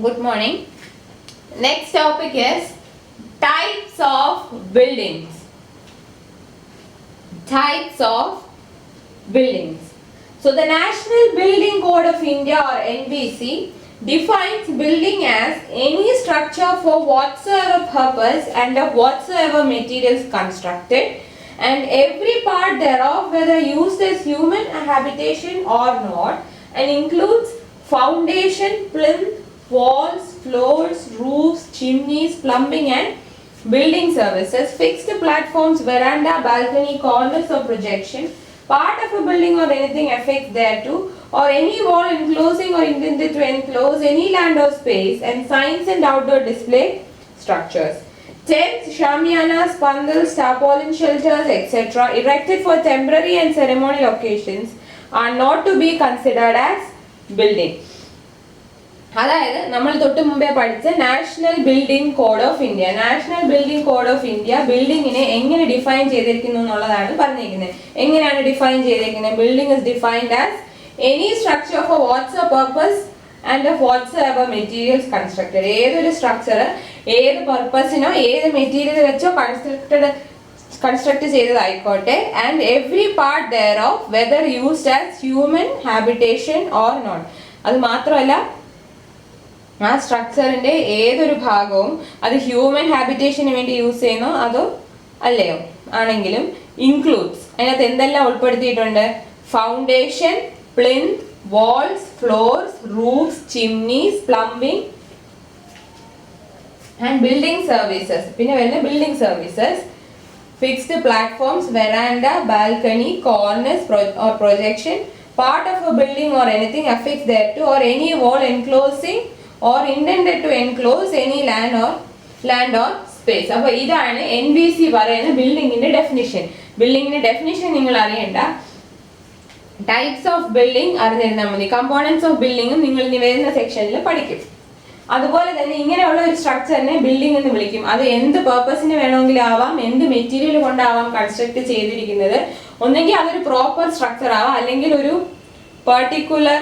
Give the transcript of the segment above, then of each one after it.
Good morning. Next topic is types of buildings. Types of buildings. So the National Building Code of India or NBC defines building as any structure for whatsoever purpose and of whatsoever materials constructed, and every part thereof whether used as human habitation or not, and includes foundation, plinth, walls, floors, roofs, chimneys, plumbing and building services, fixed platforms, veranda, balcony, corners or projection, part of a building or anything affixed thereto, or any wall enclosing or intended to enclose any land or space, and signs and outdoor display structures. Tents, shamianas, pandals, tarpaulin shelters, etc. erected for temporary and ceremonial occasions are not to be considered as building. അതായത് നമ്മൾ തൊട്ട് മുമ്പേ പഠിച്ച national building code of India. National building code of India ബിൽഡിങ്ങിനെ എങ്ങനെ define ചെയ്തിരിക്കുന്നു എന്നുള്ളതാണ് പറഞ്ഞിരിക്കുന്നത്. എങ്ങനെയാണ് ഡിഫൈൻ ചെയ്തിരിക്കുന്നത്? Building is defined as any structure for whatsoever purpose and of whatsoever materials constructed. ഏതൊരു സ്ട്രക്ചർ ഏത് പർപ്പസിനോ ഏത് മെറ്റീരിയൽ വെച്ചോ കൺസ്ട്രക്ട് ചെയ്തതായിക്കോട്ടെ, and every part thereof whether used as human habitation or not. അത് മാത്രമല്ല, ആ സ്ട്രക്ചറിന്റെ ഏതൊരു ഭാഗവും അത് ഹ്യൂമൻ ഹാബിറ്റേഷന് വേണ്ടി യൂസ് ചെയ്യുന്നോ അതോ അല്ലയോ ആണെങ്കിലും ഇൻക്ലൂഡ്സ്. അതിനകത്ത് എന്തെല്ലാം ഉൾപ്പെടുത്തിയിട്ടുണ്ട്? Foundation, plinth, walls, floors, roofs, chimneys, plumbing and building services. പിന്നെ വരുന്ന building services, fixed platforms, veranda, balcony, corners or projection, part of a building or anything affixed thereto, or any wall enclosing or intended to enclose any land or space. അപ്പോൾ ഇതാണ് NBC പറയുന്ന ബിൽഡിങ്ങിന്റെ definition. ബിൽഡിങ്ങിന്റെ definition നിങ്ങൾ അറിയണ്ട, types of building അറിഞ്ഞിരുന്നാൽ മതി. Components of ബിൽഡിംഗും നിങ്ങൾ ഇനി വരുന്ന സെക്ഷനിൽ പഠിക്കും. അതുപോലെ തന്നെ ഇങ്ങനെയുള്ള ഒരു സ്ട്രക്ചറിനെ ബിൽഡിംഗ് എന്ന് വിളിക്കും. അത് എന്ത് പർപ്പസിന് വേണമെങ്കിലും ആവാം, എന്ത് മെറ്റീരിയൽ കൊണ്ടാവാം കൺസ്ട്രക്ട് ചെയ്തിരിക്കുന്നത്. ഒന്നെങ്കിൽ അതൊരു പ്രോപ്പർ സ്ട്രക്ചർ ആവാം, അല്ലെങ്കിൽ ഒരു പെർട്ടിക്കുലർ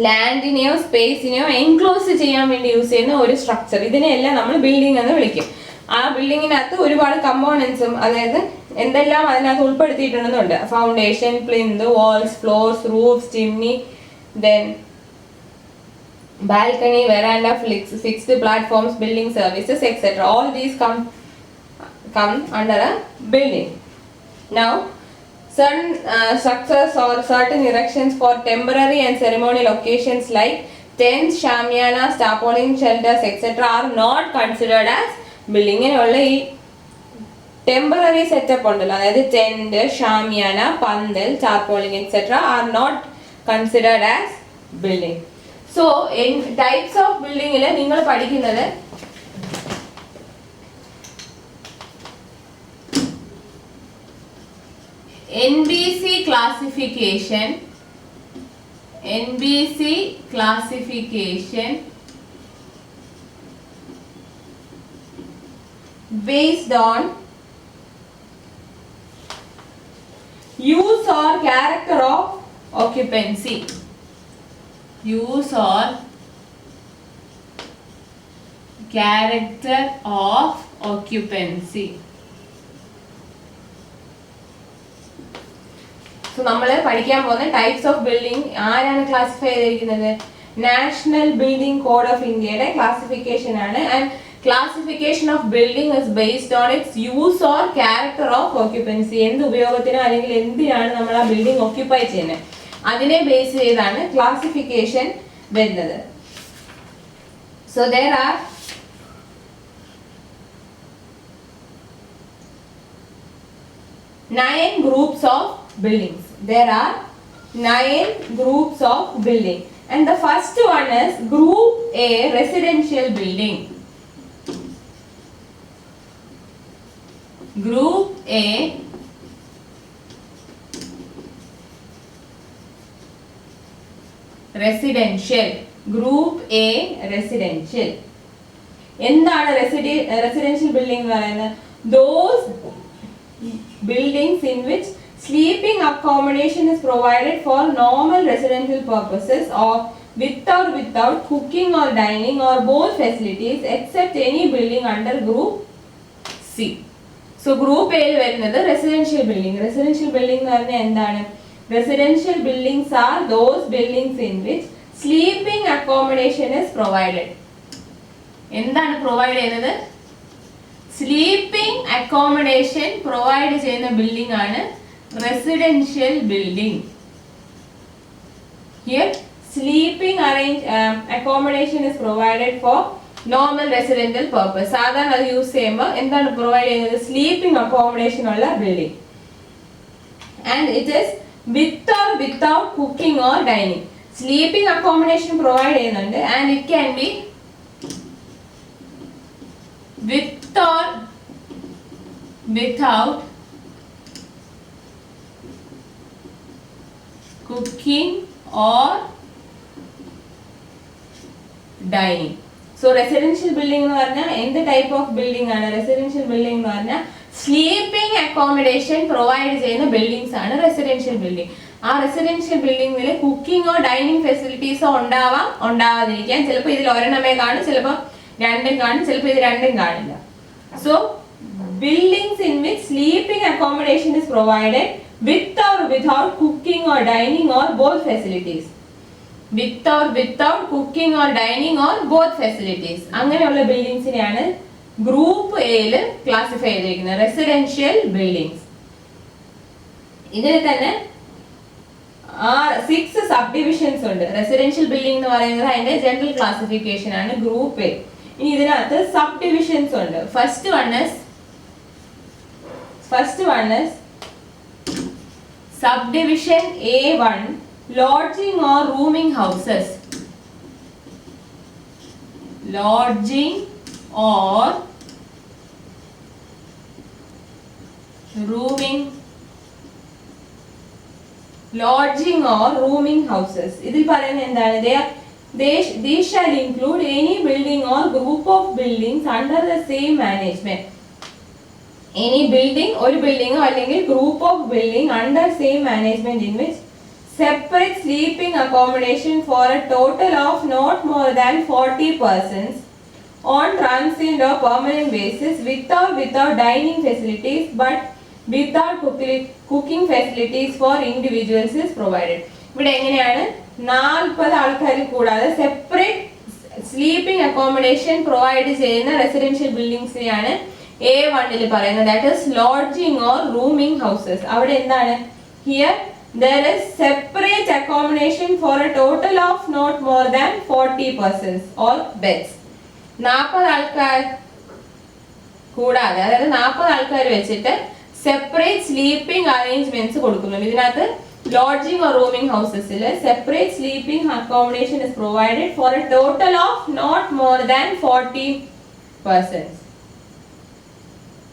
ലാൻഡിനെയോ സ്പേസിനെയോ എൻക്ലോസ് ചെയ്യാൻ വേണ്ടി യൂസ് ചെയ്യുന്ന ഒരു സ്ട്രക്ചർ. ഇതിനെല്ലാം നമ്മൾ ബിൽഡിംഗ് എന്ന് വിളിക്കും. ആ ബിൽഡിങ്ങിനകത്ത് ഒരുപാട് കമ്പോണൻസും, അതായത് എന്തെല്ലാം അതിനകത്ത് ഉൾപ്പെടുത്തിയിട്ടുണ്ടെന്നുണ്ട്. Foundation, plinth, walls, floors, roofs, chimney, then balcony, veranda, fixed platforms, building services, etc. All these come under a building. Now, certain structures or certain erections for temporary and ceremonial occasions like tents, shamianas, tarpaulin shelters, etc. are not considered as building. ഇങ്ങനെയുള്ള ഈ temporary setup ഉണ്ടല്ലോ, അതായത് tent, shamiana, pandal, tarpaulin etcetera are not considered as building. So types of ബിൽഡിങ്ങിൽ നിങ്ങൾ പഠിക്കുന്നത് NBC classification based on use or character of occupancy. Use or character of occupancy. So നമ്മൾ പഠിക്കാൻ പോകുന്ന ടൈപ്സ് ഓഫ് ബിൽഡിംഗ് ആരാണ് classify ചെയ്തിരിക്കുന്നത്? നാഷണൽ ബിൽഡിംഗ് കോഡ് ഓഫ് ഇന്ത്യയുടെ classification ആണ്. And classification of building is based on its use or character of occupancy. എന്ത് ഉപയോഗത്തിനോ അല്ലെങ്കിൽ എന്തിനാണ് നമ്മൾ ആ ബിൽഡിംഗ് ഓക്യുപ്പൈ ചെയ്യുന്നത്, അതിനെ ബേസ് ചെയ്താണ് ക്ലാസിഫിക്കേഷൻ വരുന്നത്. So there are 9 groups of buildings. There are 9 groups of building, and the first one is Group A, residential building. Group A, residential. Group A, residential. എന്താണ് residential building എന്ന് പറയുന്നത്? Those buildings in which sleeping accommodation is provided for normal residential purposes of with or without cooking or dining or both facilities except any building under group C. So group A യിൽ വരുന്നത് residential building. Residential building എന്ന് പറഞ്ഞാൽ എന്താണ്? Residential buildings are those buildings in which sleeping accommodation is provided. എന്താണ് provide ചെയ്യുന്നത്? Sleeping accommodation provide ചെയ്യുന്ന building ആണ് residential building. Here sleeping accommodation is provided for normal residential purpose. സാധാരണ അത് use ചെയ്യുമ്പോൾ എന്താണ് പ്രൊവൈഡ് ചെയ്യുന്നത്? സ്ലീപ്പിംഗ് അക്കോമഡേഷൻ ഉള്ള building. And it is with or without cooking or dining. Sleeping accommodation provide ചെയ്യുന്നുണ്ട് and it can be with or without cooking or dining. So residential building എന്ന് പറഞ്ഞാൽ എന്ത് ടൈപ്പ് ഓഫ് ബിൽഡിംഗ് ആണ്? Residential building എന്ന് പറഞ്ഞാൽ sleeping accommodation provide ചെയ്യുന്ന buildings ആണ് residential building. ആ റെസിഡൻഷ്യൽ ബിൽഡിംഗിൽ കുക്കിങ്ങോ ഡൈനിങ് ഫെസിലിറ്റീസോ ഉണ്ടാവാം, ഉണ്ടാവാതിരിക്കാം. ചിലപ്പോൾ ഇതിൽ ഒരെണ്ണമേ കാണും, ചിലപ്പോൾ രണ്ടും കാണും, ചിലപ്പോൾ ഇത് രണ്ടും കാണില്ല. So buildings in which sleeping accommodation is provided with or without cooking or dining or both facilities. With or without cooking or dining or both facilities. അങ്ങനെയുള്ള ബിൽഡിംഗ്സിനെയാണ് ഗ്രൂപ്പ് എയിൽ ക്ലാസിഫൈ ചെയ്തിരിക്കുന്നത് റെസിഡൻഷ്യൽ ബിൽഡിംഗ്സ്. ഇതിൽ തന്നെ 6 സബ് ഡിവിഷൻസ് ഉണ്ട്. Residential building എന്ന് പറയുന്നത് അതിന്റെ general classification ആണ് ഗ്രൂപ്പ് എ. ഇനി ഇതിനകത്ത് സബ് ഡിവിഷൻസ് ഉണ്ട്. First one is subdivision A1, lodging or rooming houses. Lodging or rooming houses. ഇതിൽ പറയുന്നത് എന്താണ്? They shall include any building or group of buildings under the same management. Any building, ഒരു ബിൽഡിംഗോ അല്ലെങ്കിൽ group of building under same management in which separate sleeping accommodation for a total of not more than 40 persons on transient or permanent basis with or without dining facilities but without cooking facilities for individuals is provided. ഇവിടെ എങ്ങനെയാണ്? 40 ആൾക്കാർ കൂടാതെ separate sleeping accommodation provide ചെയ്യുന്ന residential ബിൽഡിംഗ്സിനെയാണ് A1 പറയുന്നത്. That is lodging or rooming houses. അവിടെ എന്താണ്? Here there is separate accommodation for a total of not more than 40 persons or beds. 40 ആൾക്കാർ കൂടാതെ, അതായത് 40 ആൾക്കാർ വെച്ചിട്ട് സെപ്പറേറ്റ് സ്ലീപ്പിംഗ് അറേഞ്ച്മെന്റ്സ് കൊടുക്കുന്നു. ഇതിനകത്ത് lodging or rooming houses separate sleeping accommodation is provided for a total of not more than 40 persons.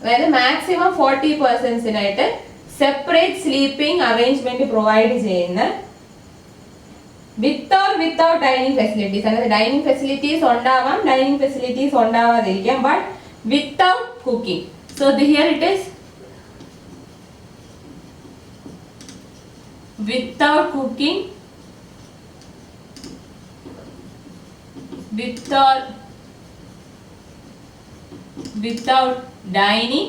അതായത് maximum 40 പേഴ്സൺസിനായിട്ട് separate sleeping arrangement provide ചെയ്യുന്ന with or without dining facilities. അതായത് ഡൈനിങ് ഫെസിലിറ്റീസ് ഉണ്ടാവാം, dining facilities ഉണ്ടാവാതിരിക്കാം, but without cooking. So here it is without cooking, without dining,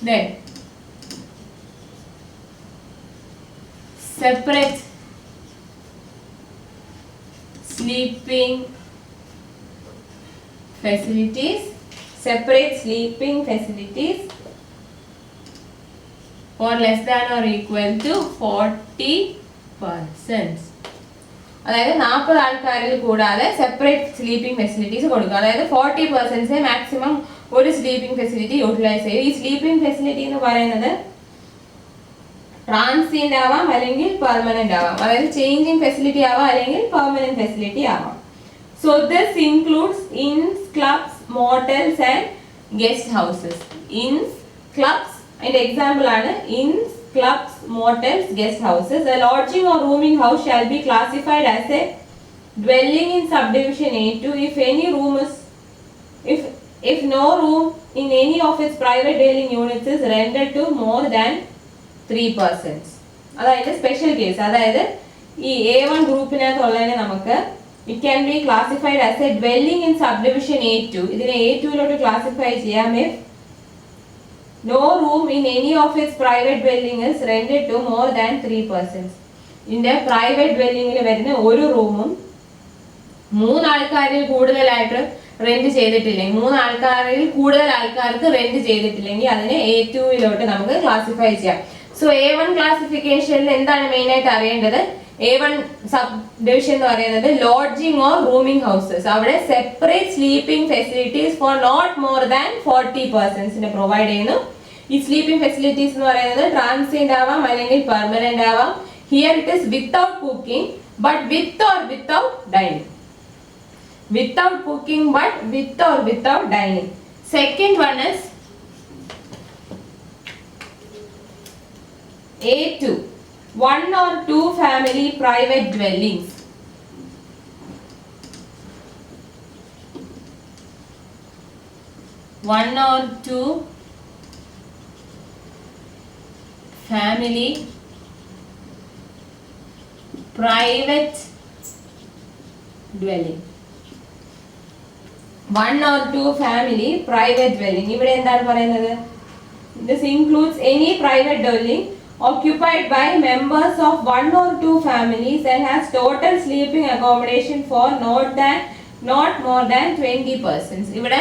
then separate sleeping facilities for less than or equal to 40 persons. അതായത് 40 ആൾക്കാരിൽ കൂടാതെ separate sleeping facilities കൊടുക്കുക. അതായത് 40 persons maximum ഒരു sleeping facility utilise ചെയ്യും. ഈ sleeping facility എന്ന് പറയുന്നത് ട്രാൻസിയന്റ് ആവാം അല്ലെങ്കിൽ പെർമനന്റ് ആവാം. അതായത് ചേഞ്ചിങ് ഫെസിലിറ്റി ആവാം അല്ലെങ്കിൽ പെർമനന്റ് ഫെസിലിറ്റി ആവാം. So this includes inns, clubs, motels and guest houses. Inns, clubs അതിന്റെ എക്സാമ്പിൾ ആണ് inns, clubs, motels, guest houses. A lodging or rooming house shall be classified as a dwelling in subdivision A2 if no room in any of its private dwelling units is rented to more than 3 persons. അതായത് special case. അതായത് ഈ A1 ഗ്രൂപ്പിനകത്തുള്ളതിനെ നമുക്ക് it can be classified as a dwelling in subdivision A2. ഇതിനെ A2 classify ചെയ്യാം if no room in any of its private dwelling is rented to more than 3 persons. ഇതിന്റെ private ഡ്വെല്ലിംഗിൽ വരുന്ന ഒരു റൂമും 3 ആൾക്കാരിൽ കൂടുതലായിട്ട് റെന്റ് ചെയ്തിട്ടില്ലെങ്കിൽ 3 ആൾക്കാരിൽ കൂടുതൽ ആൾക്കാർക്ക് റെന്റ് ചെയ്തിട്ടില്ലെങ്കിൽ അതിനെ A2 നമുക്ക് ക്ലാസിഫൈ ചെയ്യാം. സോ A1 ക്ലാസിഫിക്കേഷനിൽ എന്താണ് മെയിൻ ആയിട്ട് അറിയേണ്ടത്? A1 സബ് ഡിവിഷൻ എന്ന് പറയുന്നത് ലോഡ്ജിങ് ഓർ റൂമിംഗ് ഹൗസസ്. അവിടെ separate sleeping facilities for not more than 40 പേഴ്സൺസിന് പ്രൊവൈഡ് ചെയ്യുന്നു. ഈ സ്ലീപ്പിംഗ് ഫെസിലിറ്റീസ് എന്ന് പറയുന്നത് ട്രാൻസിയന്റ് ആവാം അല്ലെങ്കിൽ പെർമനന്റ് ആവാം. Here it is without cooking but with or without dining. Without cooking but with or without dining. Second one is A2, 1 or 2 family private dwellings. One or two family private dwelling. 1 or 2 family private dwelling. ഇവിടെ എന്താണ് പറയുന്നത്? This includes any private dwelling occupied by members of 1 or 2 families and has total sleeping accommodation for not more than 20 persons. ഇവിടെ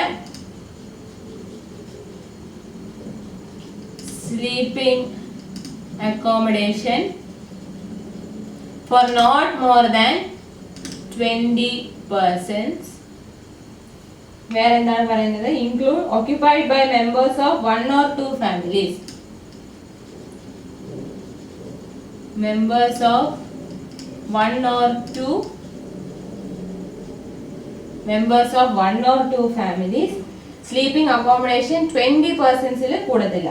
sleeping accommodation for not more than 20 persons. വേറെ എന്താണ് പറയുന്നത്? include occupied by members of 1 or 2 families. Members of 1 or 2 members of 1 or 2 families. Sleeping accommodation 20 persons-ൽ കൂടത്തില്ല.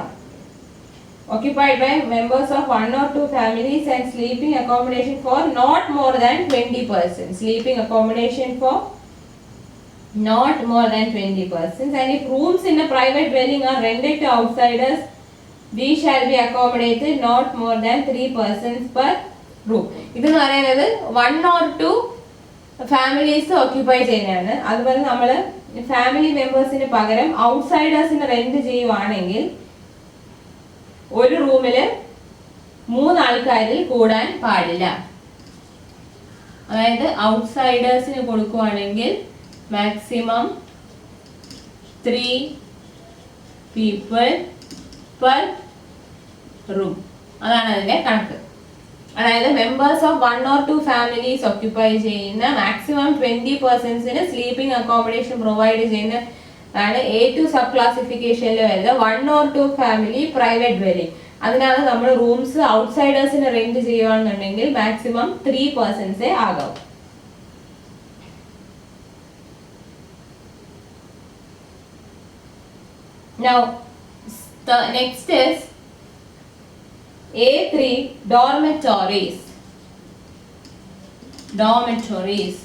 Occupied by members of 1 or 2 families and sleeping accommodation for not more than 20 persons. Sleeping accommodation for not more than 20 persons. And if rooms in a private dwelling are rented to outsiders, these shall be accommodated not more than 3 persons per room. ഇതെന്ന് പറയുന്നത് 1 or 2 families occupy ചെയ്യുന്നതാണ്. അതുപോലെ നമ്മൾ family മെമ്പേഴ്സിന് പകരം ഔട്ട്സൈഡേഴ്സിന് rent ചെയ്യുവാണെങ്കിൽ ഒരു റൂമില് 3 ആൾക്കാരിൽ കൂടാൻ പാടില്ല. അതായത് ഔട്ട്സൈഡേഴ്സിന് കൊടുക്കുവാണെങ്കിൽ maximum 3 people per room. അതാണ് അതിന്റെ കണക്ക്. അതായത് members of 1 or 2 families occupy ചെയ്യുന്ന മാക്സിമം 20 പേഴ്സൺസിന് സ്ലീപ്പിംഗ് അക്കോമഡേഷൻ പ്രൊവൈഡ് ചെയ്യുന്ന ആണ് A2 സബ് ക്ലാസിഫിക്കേഷനിൽ വരുന്നത് 1 or 2 ഫാമിലി പ്രൈവറ്റ് ഡ്വെല്ലിംഗ്. അതിനകത്ത് നമ്മൾ റൂംസ് ഔട്ട്സൈഡേഴ്സിന് റെന്റ് ചെയ്യുകയാണെന്നുണ്ടെങ്കിൽ maximum 3 പേഴ്സൺസേ ആകാവും. Now, the next is A3, dormitories. Dormitories.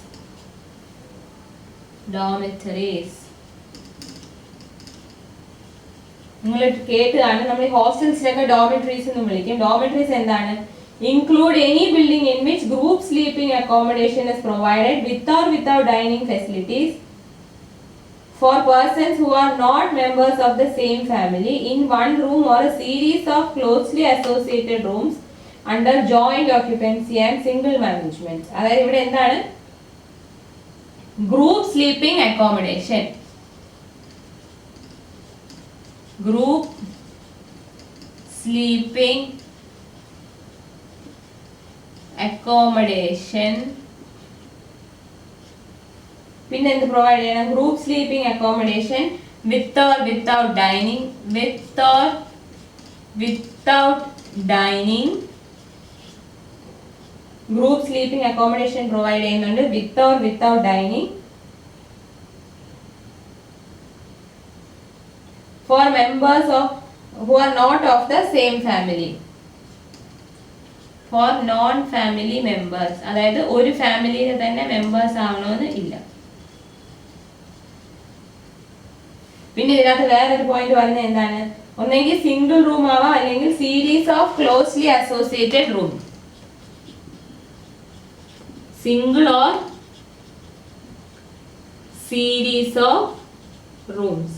നിങ്ങൾ കേട്ടതാണ്, നമ്മൾ ഹോസ്റ്റൽസിലൊക്കെ ഡോർമെറ്ററീസ് എന്ന് വിളിക്കും. ഡോർമെറ്ററീസ് എന്താണ്? Include any building in which group sleeping accommodation is provided with or without dining facilities for persons who are not members of the same family in one room or a series of closely associated rooms under joint occupancy and single management. അതായത് ഇവിടെ എന്താണ്? Group sleeping accommodation. Group sleeping accommodation പിന്നെ എന്ത് provide ചെയ്യണം? Group sleeping accommodation with or without dining. With or without dining. Group sleeping accommodation provide ചെയ്യുന്നുണ്ട് with or without dining for members of who are not of the same family. For non family members, അതായത് ഒരു ഫാമിലിയിൽ തന്നെ members ആവണമെന്ന് ഇല്ല. പിന്നെ ഇതിനകത്ത് വേറൊരു പോയിന്റ് പറയുന്നത് എന്താണ്? ഒന്നെങ്കിൽ സിംഗിൾ റൂം ആവാം അല്ലെങ്കിൽ series of closely associated room. single or series of rooms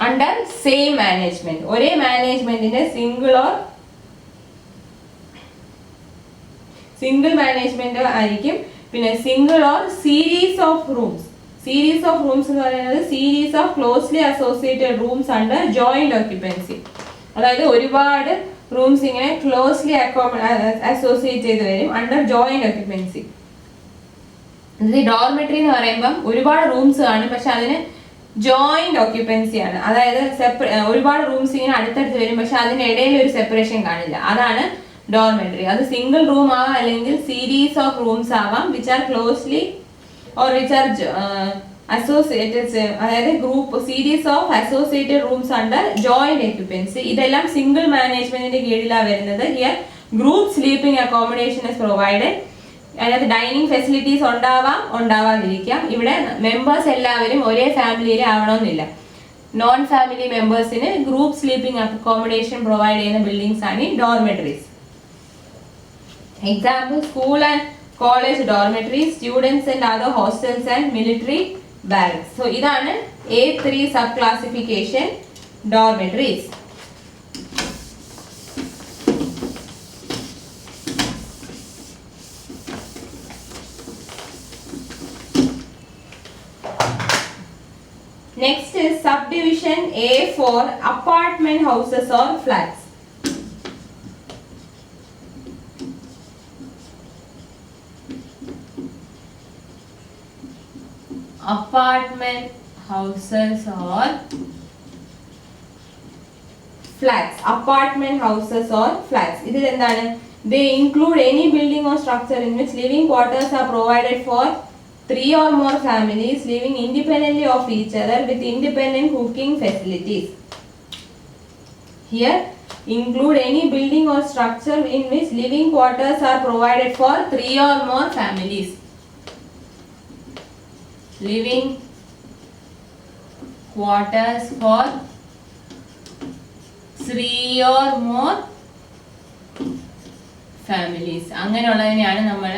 under same management. ഒരേ മാനേജ്മെന്റിന്റെ സിംഗിൾ മാനേജ്മെന്റ് ആയിരിക്കും. പിന്നെ single or series of rooms. Series of rooms എന്ന് പറയുന്നത് series of closely associated rooms under joint occupancy. അതായത് ഒരുപാട് rooms ഇങ്ങനെ closely associate ചെയ്ത് വരും അണ്ടർ ജോയിന്റ് ഓക്യുപ്പൻസി. ഡോർമെട്രി എന്ന് പറയുമ്പം ഒരുപാട് റൂംസ് കാണും, പക്ഷെ അതിന് ജോയിന്റ് ഓക്യുപ്പൻസി ആണ്. അതായത് ഒരുപാട് റൂംസ് ഇങ്ങനെ അടുത്തടുത്ത് വരും, പക്ഷെ അതിനിടയിൽ ഒരു സെപ്പറേഷൻ കാണില്ല. അതാണ് ഡോർമെട്രി. അത് സിംഗിൾ റൂം ആവാം അല്ലെങ്കിൽ സീരീസ് ഓഫ് റൂംസ് ആവാം which are closely or which are associated, അതായത് group series of associated rooms under joint occupancy. ഇതെല്ലാം സിംഗിൾ മാനേജ്മെന്റിന്റെ കീഴിലാണ് വരുന്നത്. Here group sleeping accommodation is provided. അതിനകത്ത് ഡൈനിങ് ഫെസിലിറ്റീസ് ഉണ്ടാവാതിരിക്കാം. ഇവിടെ മെമ്പേഴ്സ് എല്ലാവരും ഒരേ ഫാമിലിയിൽ ആവണമെന്നില്ല. നോൺ ഫാമിലി മെമ്പേഴ്സിന് ഗ്രൂപ്പ് സ്ലീപ്പിംഗ് അക്കോമഡേഷൻ പ്രൊവൈഡ് ചെയ്യുന്ന ബിൽഡിംഗ്സ് ആണ് ഈ dormitories. Example, school and college dormitories, students and other hostels and military barracks. So idana A3 subclassification dormitories. Next is subdivision A for apartment houses or flats. Apartment houses or flats. Apartment houses or flats. This is endana. They include any building or structure in which living quarters are provided for 3 or more families living independently of each other with independent cooking facilities. Here, include any building or structure in which living quarters are provided for 3 or more families. Living quarters for 3 or more families. അങ്ങനെയുള്ളതിനെയാണ് നമ്മൾ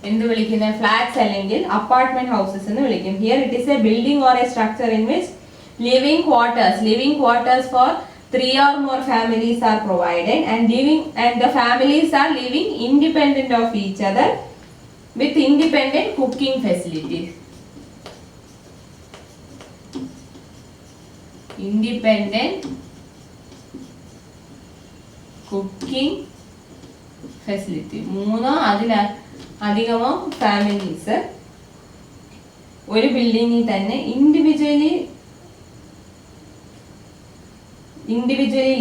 എന്ത് വിളിക്കുന്നത്? Flats അല്ലെങ്കിൽ apartment houses എന്ന് വിളിക്കും. Here it is A building or A structure in which living quarters for 3 or more families are provided and the families are living independent of each other with independent cooking facilities. Independent cooking facility. 3 അതിലധികമോ families ഒരു ബിൽഡിങ്ങിൽ തന്നെ individually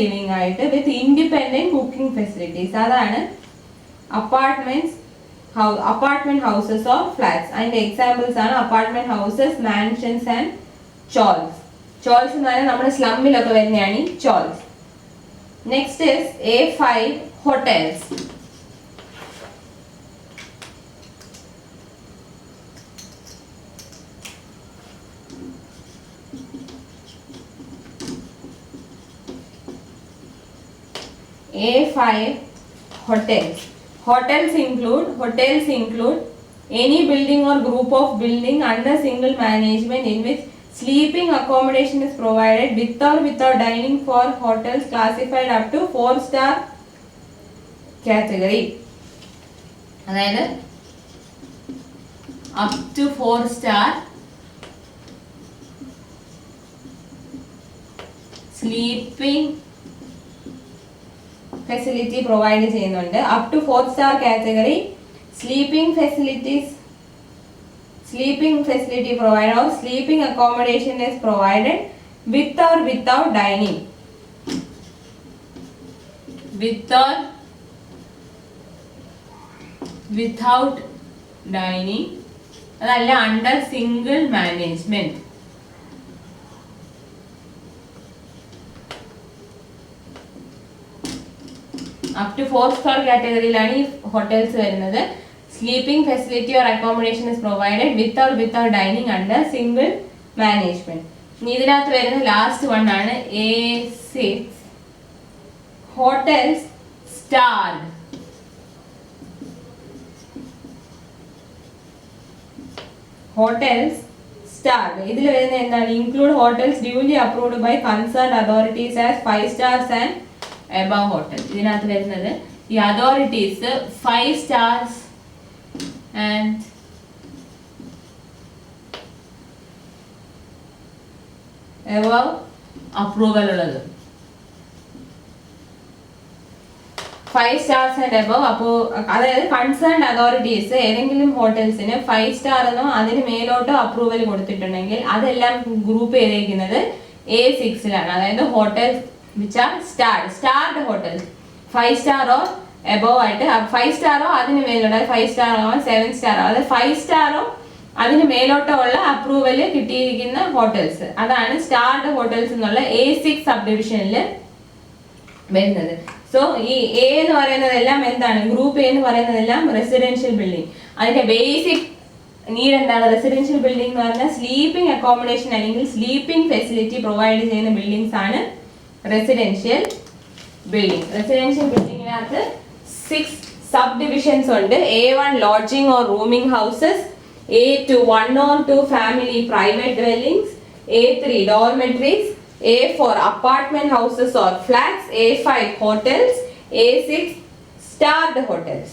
living ആയിട്ട് വിത്ത് independent cooking facilities. അതാണ് apartment houses or flats. And examples are apartment houses, mansions and chawls. Chawls എന്ന് പറഞ്ഞാൽ നമ്മുടെ സ്ലമ്മിലൊക്കെ വരുന്നതാണ് ഈ chawls. Next is A5 hotels. A5 hotels. Hotels include any building or group of building under single management in which sleeping accommodation is provided with or without dining for hotels classified up to 4-star category. അതായത് up to 4-star sleeping facility provide ചെയ്യുന്നുണ്ട്. Up to 4-star category sleeping facility provide or sleeping accommodation is provided with or without dining. Without dining അതല്ല under single management. അപ് to 4-star കാറ്റഗറിയിലാണ് ഈ hotels വരുന്നത്. Sleeping facility or accommodation is provided with or without dining under single management. ഇതിനകത്ത് വരുന്ന last one ആണ് A6 hotels starred. Hotels starred ഇതിൽ വരുന്ന എന്താണ് include hotels duly approved by concerned authorities as 5 stars and above hotel. ഇതിനകത്ത് വരുന്നത് ഈ authorities 5 stars and above approval ഉള്ളത് 5 stars ആൻഡ് എബവ്. അപ്പോൾ അതായത് കൺസേൺഡ് അതോറിറ്റീസ് ഏതെങ്കിലും ഹോട്ടൽസിന് 5 star എന്നോ അതിന് മേലോട്ടോ അപ്രൂവൽ കൊടുത്തിട്ടുണ്ടെങ്കിൽ അതെല്ലാം ഗ്രൂപ്പ് ചെയ്തേക്കുന്നത് A6ലാണ്. അതായത് hotels which are starred hotels 5 star or above ആയിട്ട് 5 star അതിന് മേലോട്ടോ 5 star 7 star അതായത് 5 star അതിന് മേലോട്ടോ ഉള്ള അപ്രൂവൽ കിട്ടിയിരിക്കുന്ന ഹോട്ടൽസ് അതാണ് സ്റ്റാർഡ് ഹോട്ടൽസ് എന്നുള്ള A6 സബ് ഡിവിഷനിൽ വരുന്നത്. സോ ഈ എ എന്ന് പറയുന്നതെല്ലാം എന്താണ് ഗ്രൂപ്പ് എ എന്ന് പറയുന്നതെല്ലാം റെസിഡൻഷ്യൽ ബിൽഡിംഗ്. അതിന്റെ ബേസിക് നീഡ് എന്താണ് റെസിഡൻഷ്യൽ ബിൽഡിംഗ് എന്ന് പറഞ്ഞാൽ സ്ലീപ്പിംഗ് അക്കോമഡേഷൻ അല്ലെങ്കിൽ സ്ലീപ്പിംഗ് ഫെസിലിറ്റി പ്രൊവൈഡ് ചെയ്യുന്ന ബിൽഡിംഗ്സ് ആണ് റെസിഡൻഷ്യൽ ബിൽഡിംഗ്. റെസിഡൻഷ്യൽ ബിൽഡിംഗിനകത്ത് 6 സബ് ഡിവിഷൻസ് ഉണ്ട്. A1 lodging or rooming houses, A2 1 or 2 family private dwellings, A3 dormitories, A4 apartment houses or flats, A5 hotels, A6 starred hotels.